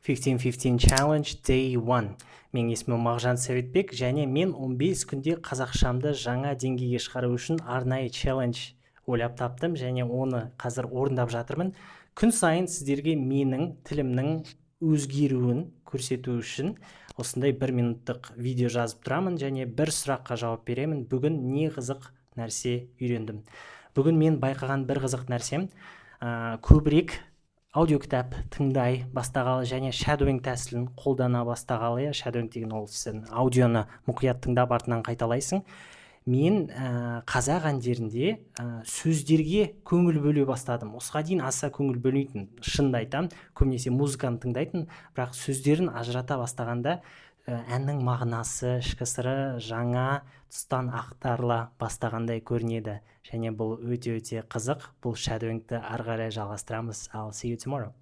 15-15 Challenge Day 1. Менің есімім Мағжан Сәуетбек, және мен 15 күнде қазақшамды жаңа деңгейге шығару үшін арнайы челлендж ойлап таптым, және оны қазір орындап жатырмын. Күн сайын сіздерге менің тілімнің өзгеруін көрсету үшін осындай 1 минуттық видео жазып тұрамын, және бір сұраққа жауап беремін. Бүгін не қызық нәрсе үйрендім? Бүгін мен байқаған бір қызық нәрсем, көбірек аудиокітап тыңдай бастағалы және шадоуинг тәсілін қолдана бастағалы. Шадоуинг деген ол сен аудионы мұқият тыңдап артынан қайталайсың. Мен қазақ әндерінде сөздерге көңіл бөле бастадым. Осыған дейін аса көңіл бөлмейтін, шынымды айтамын, көбінесе музыканы тыңдайтын, бірақ сөздерін ажырата бастағанда әннің мағынасы, ішкі сыры жаңа тұстан ақтарыла бастағандай көрінеді. Және бұл өте қызық. Бұл шадоуингті ары қарай жалғастырамыз. I'll see you tomorrow.